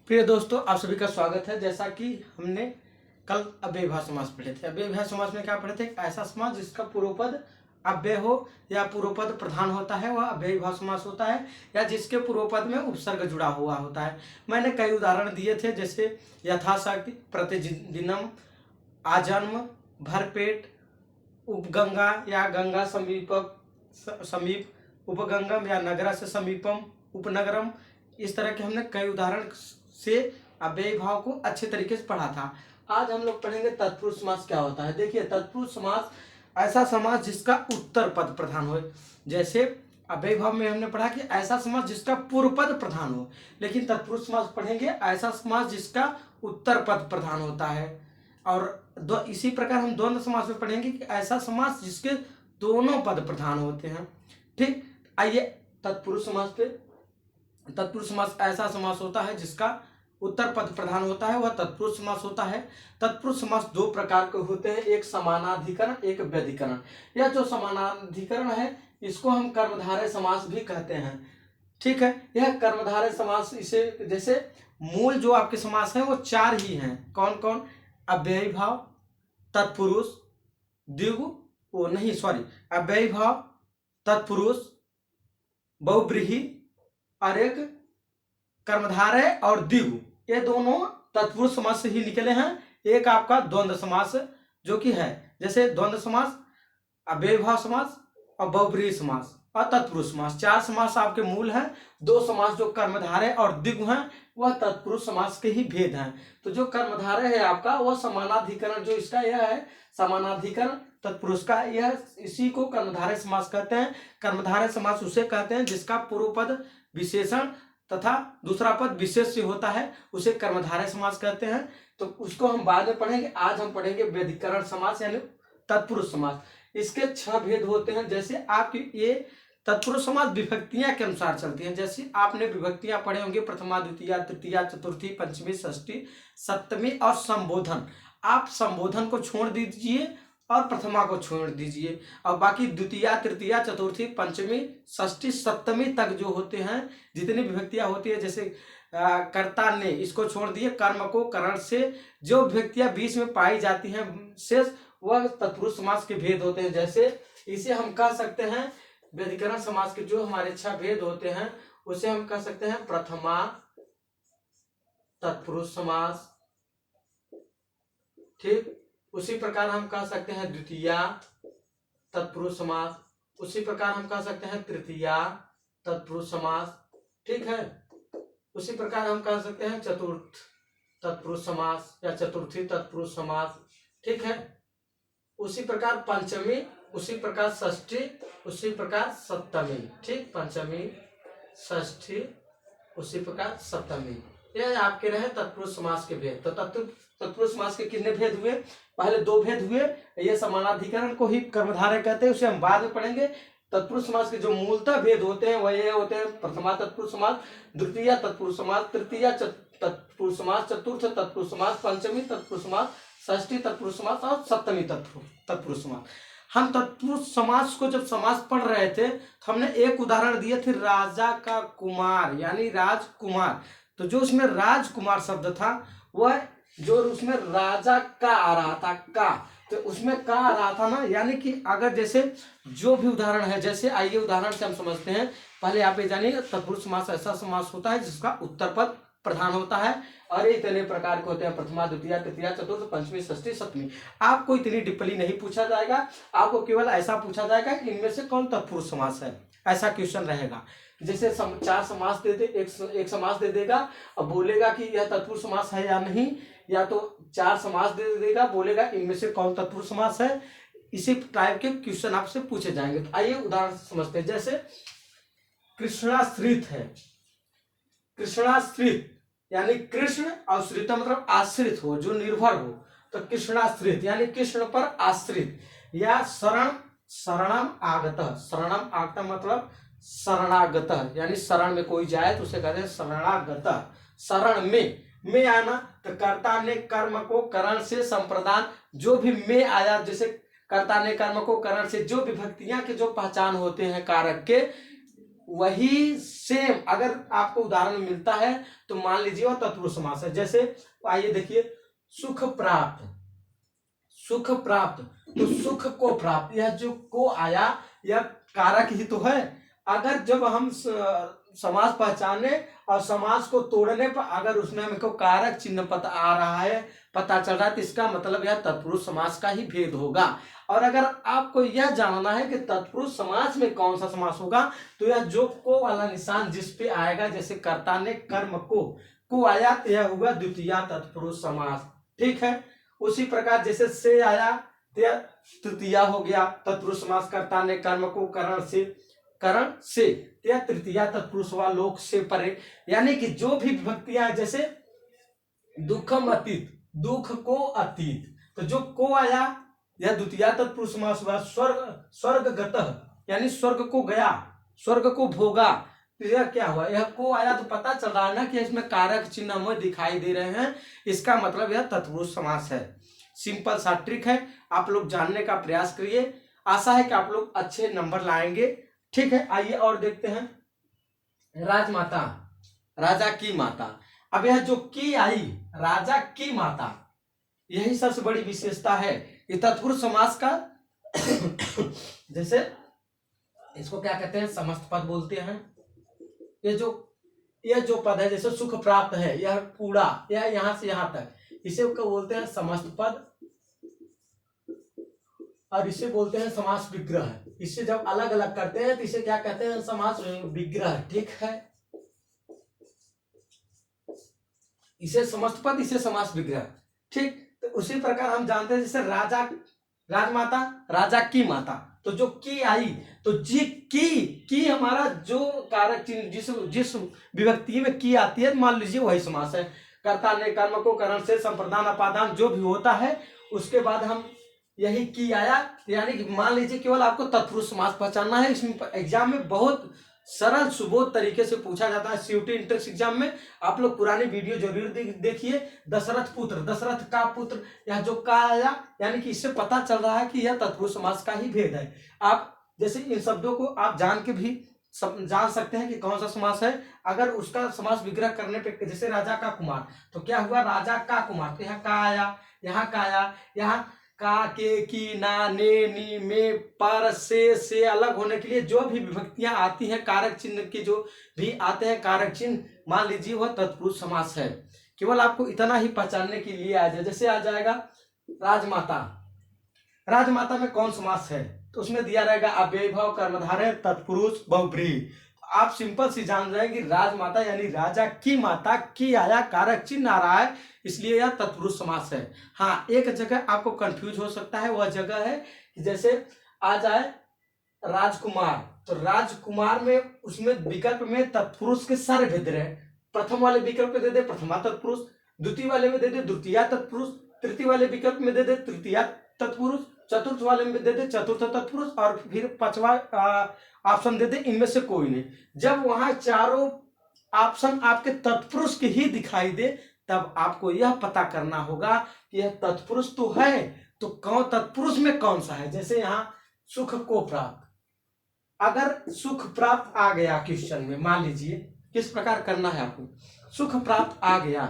प्रिय दोस्तों, आप सभी का स्वागत है। जैसा कि हमने कल अव्ययभाव समास पढ़े थे। अव्ययभाव समास में क्या पढ़े थे? ऐसा समास जिसका पूर्वपद अव्यय हो या पूर्वपद प्रधान होता है वह अव्ययभाव समास होता है, या जिसके पूर्वपद में उपसर्ग जुड़ा हुआ होता है। मैंने कई उदाहरण दिए थे, जैसे यथाशक्ति, प्रतिदिनम, आजन्म, भरपेट, उपगंगा या गंगा समीप, उपगंगम या नगर से समीपम, उपनगरम। इस तरह के हमने कई उदाहरण से अव्ययी भाव को अच्छे तरीके से पढ़ा था। आज हम लोग पढ़ेंगे तत्पुरुष समास क्या होता है। देखिए, तत्पुरुष समास ऐसा समास जिसका उत्तर पद प्रधान हो। जैसे अव्ययी भाव में हमने पढ़ा कि ऐसा समास जिसका पूर्व पद प्रधान हो, लेकिन तत्पुरुष समास पढ़ेंगे ऐसा समास जिसका उत्तर पद प्रधान होता है। और इसी प्रकार हम द्वंद्व समास में पढ़ेंगे कि ऐसा समास जिसके दोनों पद प्रधान होते हैं। ठीक, आइए तत्पुरुष समास पे। तत्पुरुष समास ऐसा समास होता है जिसका उत्तर पद प्रधान होता है, वह तत्पुरुष समास होता है। तत्पुरुष समास दो प्रकार के होते हैं, एक समानाधिकरण, एक व्यधिकरण। यह जो समानाधिकरण है इसको हम कर्मधारय समास भी कहते हैं। ठीक है, यह कर्मधारय समास, इसे जैसे मूल जो आपके समास हैं वो चार ही हैं। कौन कौन? अव्ययी भाव, तत्पुरुष, अव्ययी भाव, तत्पुरुष, बहुव्रीहि और एक कर्मधारय और द्विगु। ये दोनों तत्पुरुष समास से ही निकले हैं। एक आपका द्वंद्व समास जो कि है, जैसे द्वंद्व समास, अव्ययी भाव समास और बहुव्रीहि समास और तत्पुरुष समास। चार समास आपके मूल हैं। दो समास जो कर्मधारय और द्विगु हैं वह तत्पुरुष समास के ही भेद हैं। तो जो कर्मधारय है आपका वह समानाधिकरण, जो इसका यह है समानाधिकरण तत्पुरुष का, यह इसी को कर्मधारय समास कहते हैं। कर्मधारय समास उसे कहते हैं जिसका पूर्व पद विशेषण तथा दूसरा पद विशेष से होता है, उसे कर्मधारय समास कहते हैं। तो उसको हम बाद में पढ़ेंगे। आज हम पढ़ेंगे व्यधिकरण समास यानी तत्पुरुष समास। इसके 6 भेद होते हैं। जैसे आपकी ये तत्पुरुष समास विभक्तियां के अनुसार चलती हैं। जैसे आपने विभक्तियां पढ़े होंगे, प्रथमा, द्वितीया, तृतीया, चतुर्थी, पंचमी, षष्ठी, सप्तमी और संबोधन। आप संबोधन को छोड़ दीजिए और प्रथमा को छोड़ दीजिए, और बाकी द्वितीया, तृतीया, चतुर्थी, पंचमी, षष्ठी, सप्तमी तक जो होते हैं, जितनी विभक्तियां होती है, जैसे कर्ता ने, इसको छोड़ दिए, कर्म को करण से जो विभक्तियां बीच में पाई जाती हैं शेष, वह तत्पुरुष समास के भेद होते हैं। जैसे इसे हम कह सकते हैं व्यधिकरण समास के जो हमारे 6 भेद होते हैं उसे हम कह सकते हैं प्रथमा तत्पुरुष समास। ठीक, उसी प्रकार हम कह सकते हैं द्वितीया तत्पुरुष समास, उसी प्रकार हम कह सकते हैं तृतीया तत्पुरुष समास। ठीक है, उसी प्रकार हम कह सकते हैं चतुर्थ तत्पुरुष समास या चतुर्थी तत्पुरुष समास। ठीक है, उसी प्रकार पंचमी, उसी प्रकार षष्ठी, उसी प्रकार सप्तमी। ठीक, पंचमी, षष्ठी, उसी प्रकार सप्तमी। यह आपके रहे तत्पुरुष समास के भेद। तो तत्पुरुष समास के कितने भेद हुए? पहले 2 भेद हुए। ये समानाधिकरण को ही कर्मधारय कहते हैं, उसे हम बाद में पढ़ेंगे। तत्पुरुष समास के जो मूलतः भेद होते हैं वह ये होते हैं, प्रथमा तत्पुरुष समास, द्वितीय तत्पुरुष समास, तृतीय तत्पुरुष समास, चतुर्थ तत्पुरुष समास, पंचमी तत्पुरुष समास, षष्ठी तत्पुरुष समास और सप्तमी तत्पुरुष समास। हम तत्पुरुष समास को जब समास पढ़ रहे थे तो हमने एक उदाहरण दिए थे, राजा का कुमार यानी राजकुमार। तो जो उसमें राजकुमार शब्द था वह जो उसमें राजा का आ रहा था, का, तो उसमें का आ रहा था ना, यानी कि अगर जैसे जो भी उदाहरण है, जैसे आइए उदाहरण से हम समझते हैं। पहले आप ये जानिए, तत्पुरुष समास ऐसा समास होता है जिसका उत्तर पद प्रधान होता है, और ये इतने प्रकार के होते हैं, प्रथमा, द्वितीय, तृतीया, चतुर्थ, पंचमी, षष्ठी, सप्तमी। आपको इतनी टिप्पणी नहीं पूछा जाएगा, आपको केवल ऐसा पूछा जाएगा कि इनमें से कौन तत्पुरुष समास है, ऐसा क्वेश्चन रहेगा। जैसे 4 समास दे दे, एक समास दे देगा और बोलेगा कि यह तत्पुरुष समास है या नहीं, या तो 4 समास दे देगा, बोलेगा इनमें से कौन तत्पुरुष समास है। इसी टाइप के क्वेश्चन आपसे पूछे जाएंगे। तो आइए उदाहरण समझते हैं। जैसे कृष्णाश्रित है, कृष्णाश्रित यानी कृष्ण और श्रित मतलब आश्रित हो, जो निर्भर हो। तो कृष्णाश्रित यानी कृष्ण पर आश्रित, या शरणम आगत, शरणम आगत मतलब शरणागत, यानी शरण में कोई जाए तो उसे कहते हैं शरणागत। शरण में आना, तो कर्ता ने कर्म को करण से संप्रदान, जो भी में आया, जैसे कर्ता ने कर्म को करण से, जो विभक्तियां के जो पहचान होते हैं कारक के, वही सेम अगर आपको उदाहरण मिलता है तो मान लीजिए वह तत्पुरुष समास है। जैसे आइए देखिए, सुख प्राप्त, सुख प्राप्त, तो सुख को प्राप्त, यह जो को आया यह कारक ही तो है। अगर जब हम समास पहचाने और समास को तोड़ने पर अगर उसमें हमको कारक चिन्ह पता आ रहा है, पता चल रहा है, तो इसका मतलब यह तत्पुरुष समास का ही भेद होगा। और अगर आपको यह जानना है कि तत्पुरुष समास में कौन सा समास होगा, तो यह जो को वाला निशान जिस पे आएगा, जैसे कर्ता ने कर्म को आया तो यह होगा द्वितीया तत्पुरुष समास। ठीक है, उसी प्रकार जैसे से आया तो यह तृतीया हो गया तत्पुरुष समास। कर्ता ने कर्म को करण से यह तृतीया तत्पुरुष हुआ। लोक से परे, यानी कि जो भी विभक्तियां, जैसे दुखम अतीत, दुख को अतीत, तो जो को आया यह द्वितीया तत्पुरुष समास हुआ। स्वर्ग गतः, यानी स्वर्ग को गया, स्वर्ग को भोगा, तो यह क्या हुआ, यह को आया। तो पता चल रहा है ना कि इसमें कारक चिन्ह हमें दिखाई दे रहे हैं, इसका मतलब यह तत्पुरुष समास है। सिंपल सा ट्रिक है, आप लोग जानने का प्रयास करिए, आशा है कि आप लोग अच्छे नंबर लाएंगे। ठीक है, आइए और देखते हैं, राजमाता, राजा की माता। अब यह जो की आई, राजा की माता, यही सबसे बड़ी विशेषता है ये तत्पुरुष समास का। जैसे इसको क्या कहते हैं, समस्त पद बोलते हैं। ये जो पद है, जैसे सुख प्राप्त है, यह पूरा, यह यहां से यहां तक, इसे बोलते हैं समस्त पद, और इसे बोलते हैं समास विग्रह। इससे जब अलग अलग करते हैं तो इसे क्या कहते हैं, समास विग्रह। ठीक है, इसे समस्त पद, इसे समास विग्रह। ठीक, तो उसी प्रकार हम जानते हैं, जैसे राजा, राजमाता, राजा की माता, तो जो की आई, तो जी की हमारा जो कारक चिन्ह जिस विभक्ति में की आती है, मान लीजिए वही समास है। कर्ता ने कर्म को करण से संप्रदान अपादान जो भी होता है, उसके बाद हम यही की आया, यानी कि मान लीजिए केवल आपको तत्पुरुष समास पहचानना है। इसमें एग्जाम में बहुत सरल सुबोध तरीके से पूछा जाता है। सीयूटी इंट्रेंस एग्जाम में आप लोग पुरानी वीडियो जरूर देखिए। दशरथ पुत्र, दशरथ का पुत्र, यह जो का आया, यानी कि इससे पता चल रहा है कि यह तत्पुरुष समास का ही भेद है। आप जैसे इन शब्दों को आप जान के भी जान सकते हैं कि कौन सा समास है। अगर उसका समास विग्रह करने पे, जैसे राजा का कुमार, तो क्या हुआ, राजा का कुमार, तो यहाँ का आया, यहाँ का आया, यहाँ का, के, की, ना, ने, नी, में, पर, से अलग होने के लिए जो भी विभक्तियां आती हैं, कारक चिन्ह के जो भी आते हैं कारक चिन्ह, मान लीजिए वह तत्पुरुष समास है। केवल आपको इतना ही पहचानने के लिए आ जाए। जैसे आ जाएगा राजमाता, राजमाता में कौन समास है, तो उसमें दिया रहेगा अव्ययीभाव कर्मधारय तत्पुरुष बहुब्रीहि। आप सिंपल सी जान रहे हैं कि राजमाता यानी राजा की माता, की आया, कारक चिन्ह आ रहा है, इसलिए यह तत्पुरुष समास है। हाँ, एक जगह आपको कंफ्यूज हो सकता है, वह जगह है कि जैसे आ जाए राजकुमार, तो राजकुमार में उसमें विकल्प में तत्पुरुष के सारे भेद रहे। प्रथम वाले विकल्प में दे दे प्रथमा तत्पुरुष, द्वितीय वाले में दे दे द्वितीया तत्पुरुष, तृतीय वाले विकल्प में दे दे तृतीया तत्पुरुष, चतुर्थ वाले में दे दे चतुर्थ तत्पुरुष, और फिर पांचवा ऑप्शन दे दे इनमें से कोई नहीं। जब वहां चारों ऑप्शन आपके तत्पुरुष के ही दिखाई दे, तब आपको यह पता करना होगा कि यह तत्पुरुष तो है, तो कौन तत्पुरुष में कौन सा है। जैसे यहाँ सुख को प्राप्त, अगर सुख प्राप्त आ गया क्वेश्चन में, मान लीजिए किस प्रकार करना है आपको, सुख प्राप्त आ गया,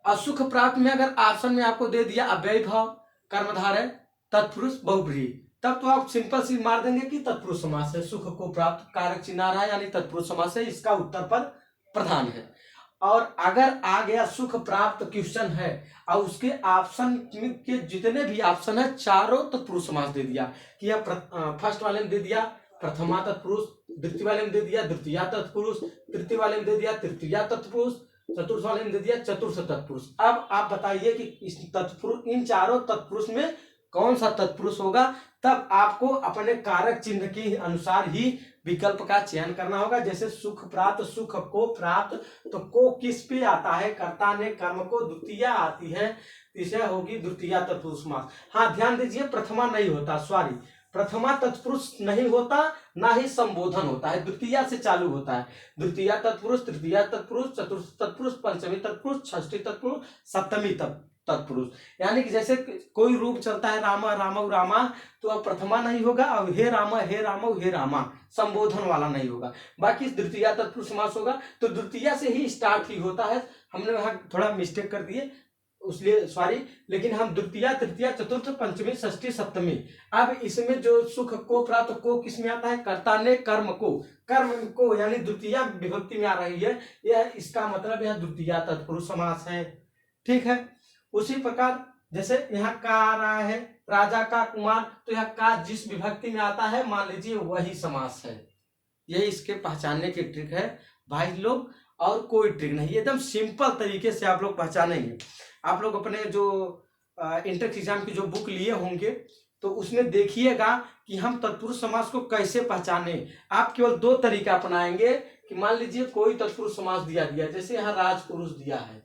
और सुख प्राप्त में अगर ऑप्शन में आपको दे दिया अव्ययीभाव कर्मधारय तत्पुरुष बहुब्रीहि, तब तो आप सिंपल सी मार देंगे कि तत्पुरुष समास है। सुख को प्राप्त कारक चिन्ह आ रहा है, यानी तत्पुरुष समास है, इसका उत्तर पद प्रधान है। और अगर आ गया सुख प्राप्त क्वेश्चन है और उसके ऑप्शन के जितने भी ऑप्शन है चारों तत्पुरुष समास दे दिया कि यह फर्स्ट वाले में दे दिया प्रथमा तत्पुरुष, द्वितीय वाले में दे दिया द्वितीया तत्पुरुष, तृतीय वाले में दे दिया तृतीया तत्पुरुष, चतुर्थ वाले में दे दिया चतुर्थ तत्पुरुष। अब आप बताइए कि इस तत्पुरुष, इन चारों तत्पुरुष में कौन सा तत्पुरुष होगा। तब आपको अपने कारक चिन्ह के अनुसार ही विकल्प का चयन करना होगा। जैसे सुख प्राप्त, सुख को प्राप्त, तो को किस पे आता है, कर्ता ने कर्म को, द्वितीया आती है, तीसरा होगी द्वितीया तत्पुरुष समास। हाँ, ध्यान दीजिए प्रथमा नहीं होता, सॉरी, प्रथमा तत्पुरुष नहीं होता, ना ही संबोधन होता है, द्वितीया से चालू होता है। द्वितीया तत्पुरुष, तृतीया तत्पुरुष, चतुर्थ तत्पुरुष, पंचमी तत्पुरुष, षष्ठी तत्पुरुष, सप्तमी तत्पुरुष। यानी कि जैसे कोई रूप चलता है रामा रामौ रामा, तो अब प्रथमा नहीं होगा, अब हे रामा हे रामौ हे रामा, संबोधन वाला नहीं होगा। बाकी द्वितीया तत्पुरुष समास होगा तो द्वितीया से ही स्टार्ट ही होता है। हमने वहां थोड़ा मिस्टेक कर दिए, उसलिए सॉरी। लेकिन हम द्वितीया तृतीया चतुर्थ पंचमी षष्ठी सप्तमी, अब इसमें जो सुख को प्राप्त को किस में आता है, कर्ता ने कर्म को यानी द्वितीया विभक्ति में आ रही है, यह इसका मतलब यह द्वितीया तत्पुरुष समास है। ठीक है। उसी प्रकार जैसे यहाँ का आ रहा है राजा का कुमार, तो यह का जिस विभक्ति में आता है मान लीजिए वही समास है। यही इसके पहचानने की ट्रिक है भाई लोग, और कोई ट्रिक नहीं, एकदम सिंपल तरीके से आप लोग पहचानेंगे। आप लोग अपने जो इंटर एग्जाम की जो बुक लिए होंगे तो उसमें देखिएगा कि हम तत्पुरुष समास को कैसे पहचाने। आप केवल दो तरीका अपनाएंगे कि मान लीजिए कोई तत्पुरुष समास दिया जैसे यहाँ राजपुरुष दिया है,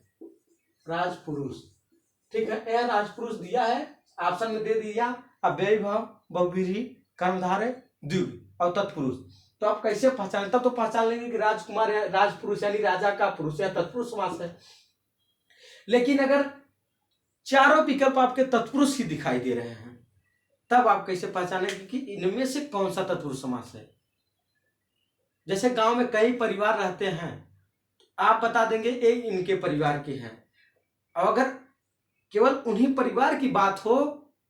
राजपुरुष, ठीक है, यह राजपुरुष दिया है, ऑप्शन में दे दिया अव्ययी भाव, बहुव्रीहि, कर्मधारय, द्विगु और तत्पुरुष। तो आप कैसे पहचाने, तब तो पहचान लेंगे कि राजकुमार या राजपुरुष यानी राजा का पुरुष या तत्पुरुष समास है। लेकिन अगर चारों विकल्प आपके तत्पुरुष ही दिखाई दे रहे हैं, तब आप कैसे पहचानेंगे कि इनमें से कौन सा तत्पुरुष समास है। जैसे गांव में कई परिवार रहते हैं, आप बता देंगे ये इनके परिवार के हैं। और अगर केवल उन्हीं परिवार की बात हो,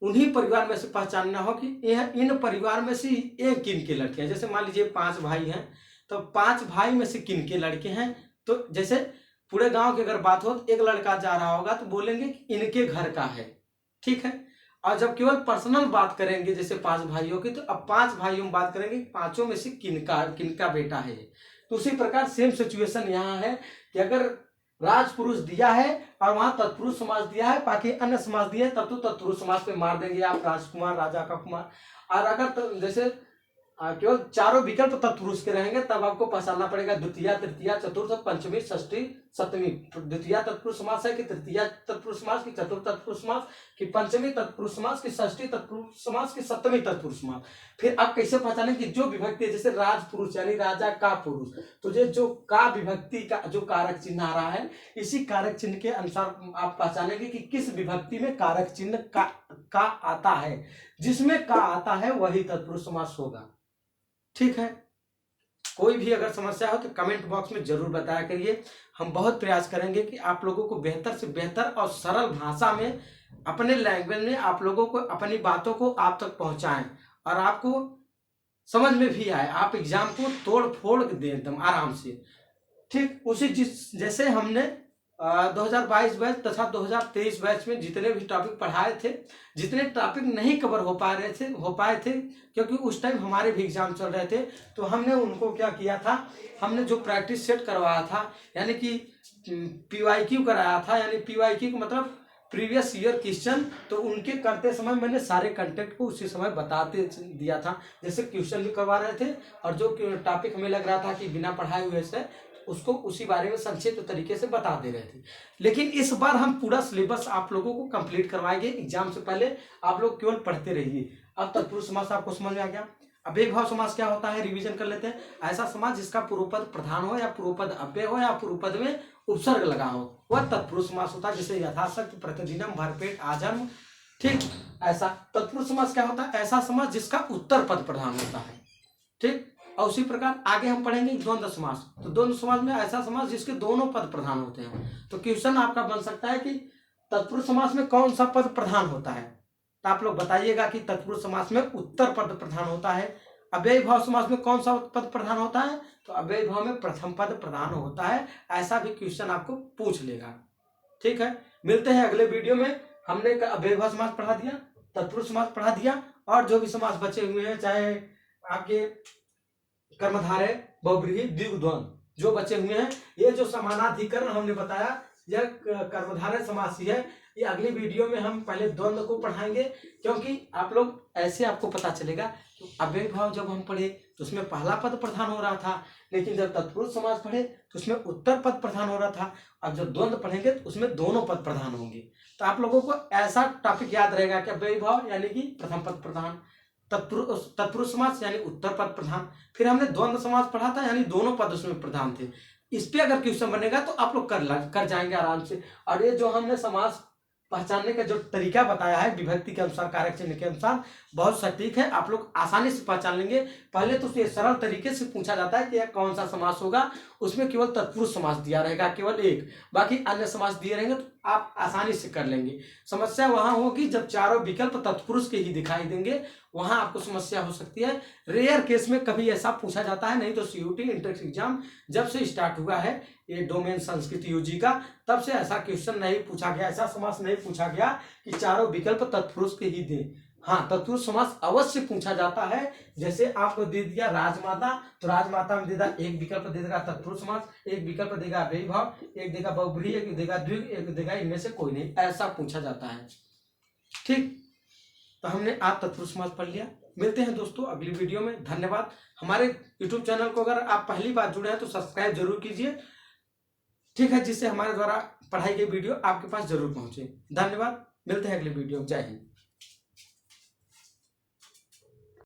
उन्हीं परिवार में से पहचानना हो कि यह इन परिवार में से एक किन के लड़के हैं। जैसे मान लीजिए 5 भाई हैं, तो 5 भाई में से किन के लड़के हैं। तो जैसे पूरे गांव की अगर बात हो तो एक लड़का जा रहा होगा तो बोलेंगे कि इनके घर का है, ठीक है। और जब केवल पर्सनल बात करेंगे जैसे 5 भाइयों की, तो अब 5 भाइयों में बात करेंगे पांचों में से किनका बेटा है। तो उसी प्रकार सेम सिचुएशन यहाँ है कि अगर राजपुरुष दिया है और वहां तत्पुरुष समास दिया है, बाकी अन्य समास दिया है, तब तो तत्पुरुष समास पे मार देंगे आप, राजकुमार, राजा का कुमार। और अगर जैसे केवल चारों विकल्प तत्पुरुष के रहेंगे, तब आपको पहचानना पड़ेगा द्वितीया तृतीया चतुर्थ पंचमी षष्ठी सप्तमी। द्वितीया तत्पुरुष समास है कि तृतीया तत्पुरुष समास की चतुर्थ तत्पुरुष समास की पंचमी तत्पुरुष समास की षष्ठी तत्पुरुष समास की सप्तमी तत्पुरुष समास। फिर आप कैसे पहचानें कि जो विभक्ति है, जैसे राजपुरुष यानी राजा का पुरुष, तो जो का विभक्ति का जो कारक चिन्ह आ रहा है, इसी कारक चिन्ह के अनुसार आप पहचानेंगे कि किस विभक्ति में कारक चिन्ह का आता है। जिसमें का आता है वही तत्पुरुष समास होगा। ठीक है। कोई भी अगर समस्या हो तो कमेंट बॉक्स में जरूर बताया करिए। हम बहुत प्रयास करेंगे कि आप लोगों को बेहतर से बेहतर और सरल भाषा में, अपने लैंग्वेज में आप लोगों को अपनी बातों को आप तक पहुंचाएं और आपको समझ में भी आए, आप एग्जाम को तोड़ फोड़ दें एकदम आराम से। ठीक उसी जैसे हमने 2022 बैच तथा 2023 बैच में जितने भी टॉपिक पढ़ाए थे, जितने टॉपिक नहीं कवर हो पाए थे क्योंकि उस टाइम हमारे भी एग्जाम चल रहे थे, तो हमने उनको क्या किया था, हमने जो प्रैक्टिस सेट करवाया था, यानी कि PYQ कराया था, यानी PYQ का मतलब प्रीवियस ईयर क्वेश्चन, तो उनके करते समय मैंने सारे कंटेंट को उसी समय बताते दिया था। जैसे क्वेश्चन भी करवा रहे थे और जो टॉपिक हमें लग रहा था कि बिना पढ़ाए हुए से उसको उसी बारे में संक्षिप्त तरीके से बता दे रहे थे। लेकिन इस बार हम पूरा सिलेबस आप लोगों को कंप्लीट करवाएंगे एग्जाम से पहले। आप लोग केवल पढ़ते रहिए। अब तत्पुरुष समास आपको समझ में आ गया। अब एक भाव समास क्या होता है रिवीजन कर लेते हैं। ऐसा समास जिसका पूर्वपद प्रधान हो या पूर्वपद अव्यय हो या पूर्वपद में उपसर्ग लगा हो, वह तत्पुरुष समास होता है। जैसे यथाशक्ति, प्रतिदिनम, भरपेट, आजन्म। ठीक, ऐसा तत्पुरुष समास क्या होता है, ऐसा समास जिसका उत्तर पद प्रधान होता है। ठीक, और उसी प्रकार आगे हम पढ़ेंगे द्वंद्व समास। तो द्वंद्व समास में ऐसा समास जिसके दोनों पद प्रधान होते हैं। तो क्वेश्चन आपका बन सकता है कि तत्पुरुष समास में कौन सा पद प्रधान होता है, तो आप लोग बताइएगा कि तत्पुरुष समास में उत्तर पद प्रधान होता है। अव्ययी भाव समास में कौन सा पद प्रधान होता है, तो अव्ययी भाव में प्रथम पद प्रधान होता है। ऐसा भी क्वेश्चन आपको पूछ लेगा। ठीक है, मिलते हैं अगले वीडियो में। हमने अव्ययी भाव समास पढ़ा दिया, तत्पुरुष समास पढ़ा दिया, और जो भी समास बचे हुए हैं, चाहे आपके कर्मधारय, बहुव्रीहि, द्विगु, द्वंद्व जो बचे हुए हैं, ये जो समानाधिकरण हमने बताया, यह कर्मधारय समास ही है। ये अगली वीडियो में हम पहले द्वंद्व को पढ़ाएंगे, क्योंकि आप लोग ऐसे आपको पता चलेगा कि अव्ययी भाव जब हम पढ़े तो उसमें पहला पद प्रधान हो रहा था, लेकिन जब तत्पुरुष समास पढ़े तो उसमें उत्तर पद प्रधान हो रहा था, और जब द्वंद्व पढ़ेंगे तो उसमें दोनों पद प्रधान होंगे। तो आप लोगों को ऐसा टॉपिक याद रहेगा कि अव्ययी भाव यानी कि प्रथम पद प्रधान, तत्पुरुष समास यानी उत्तर पद प्रधान, फिर हमने द्वंद्व समास पढ़ा था यानी दोनों पद उसमें प्रधान थे। इस पे अगर क्वेश्चन बनेगा तो आप लोग कर जाएंगे आराम से। और ये जो हमने समास पहचानने का जो तरीका बताया है विभक्ति के अनुसार, कारक चिन्ह के अनुसार, बहुत सटीक है, आप लोग आसानी से पहचान लेंगे। पहले तो ये सरल तरीके से पूछा जाता है कि यह कौन सा समास होगा, उसमें केवल तत्पुरुष समास दिया रहेगा, केवल एक, बाकी अन्य समास दिए रहेंगे तो आप आसानी से कर लेंगे। समस्या वहां होगी जब चारों विकल्प तत्पुरुष के ही दिखाई देंगे, वहां आपको समस्या हो सकती है। रेयर केस में कभी ऐसा पूछा जाता है, नहीं तो सीयूटी इंट्रेंस एग्जाम जब से स्टार्ट हुआ है ये डोमेन संस्कृत यूजी का, तब से ऐसा क्वेश्चन नहीं पूछा गया, ऐसा समास नहीं पूछा गया कि चारों विकल्प तत्पुरुष के ही दें। हाँ, तत्पुरुष समास अवश्य पूछा जाता है। जैसे आपको दे दिया राजमाता, तो राजमाता में देगा एक विकल्प दे देगा तत्पुरुष समास, एक विकल्प देगा वैभव, एक देगा बहुब्रीहि, एक देगा द्विग, एक देगा इनमें से कोई नहीं, ऐसा पूछा जाता है। ठीक, तो हमने आज तत्पुरुष समास पढ़ लिया। मिलते हैं दोस्तों अगली वीडियो में। धन्यवाद। हमारे यूट्यूब चैनल को अगर आप पहली बार जुड़े हैं तो सब्सक्राइब जरूर कीजिए, ठीक है, जिससे हमारे द्वारा पढ़ाई गई वीडियो आपके पास जरूर पहुंचे। धन्यवाद, मिलते हैं अगली वीडियो। जय हिंद।